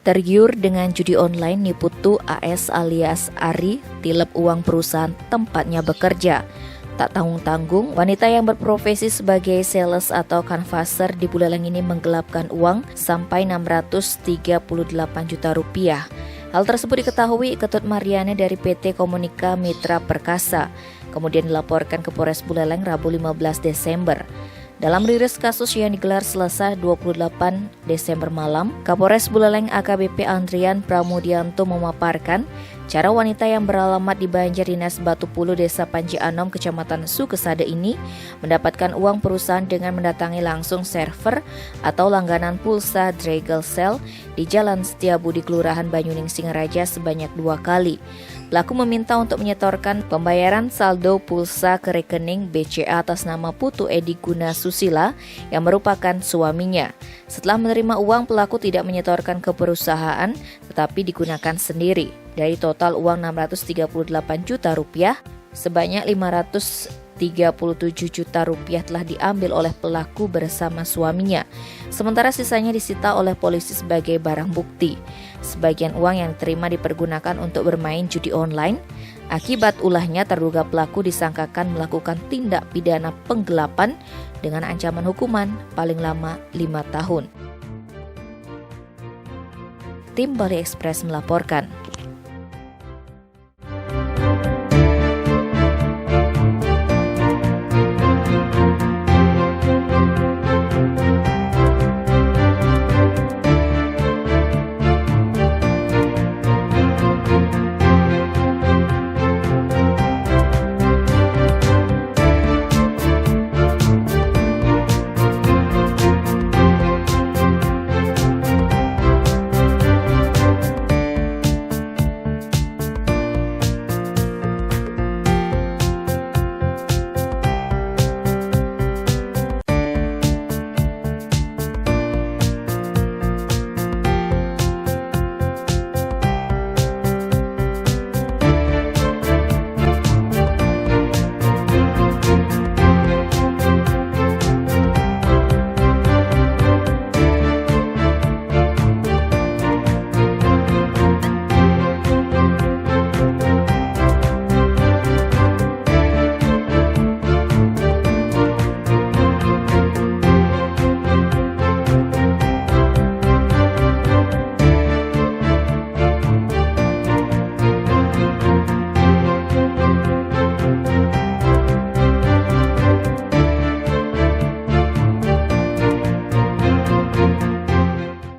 Tergiur dengan judi online, Niputu AS alias Ari tilep uang perusahaan tempatnya bekerja. Tak tanggung-tanggung, wanita yang berprofesi sebagai sales atau canvasser di Buleleng ini menggelapkan uang sampai 638 juta rupiah. Hal tersebut diketahui Ketut Mariane dari PT Komunika Mitra Perkasa, kemudian dilaporkan ke Polres Buleleng Rabu 15 Desember. Dalam rilis kasus yang digelar Selasa 28 Desember malam, Kapolres Buleleng AKBP Andrian Pramudianto memaparkan cara wanita yang beralamat di Banjar Dinas Batu Pulu, Desa Panji Anom, Kecamatan Sukesade ini mendapatkan uang perusahaan dengan mendatangi langsung server atau langganan pulsa Dragel Cell di Jalan Setiabudi, Kelurahan Banyuning Singaraja sebanyak 2 kali. Pelaku meminta untuk menyetorkan pembayaran saldo pulsa ke rekening BCA atas nama Putu Edi Guna Susila yang merupakan suaminya. Setelah menerima uang, pelaku tidak menyetorkan ke perusahaan tetapi digunakan sendiri. Dari total uang 638 juta rupiah, sebanyak 537 juta rupiah telah diambil oleh pelaku bersama suaminya. Sementara sisanya disita oleh polisi sebagai barang bukti. Sebagian uang yang diterima dipergunakan untuk bermain judi online. Akibat ulahnya, terduga pelaku disangkakan melakukan tindak pidana penggelapan dengan ancaman hukuman paling lama 5 tahun. Tim Bali Express melaporkan.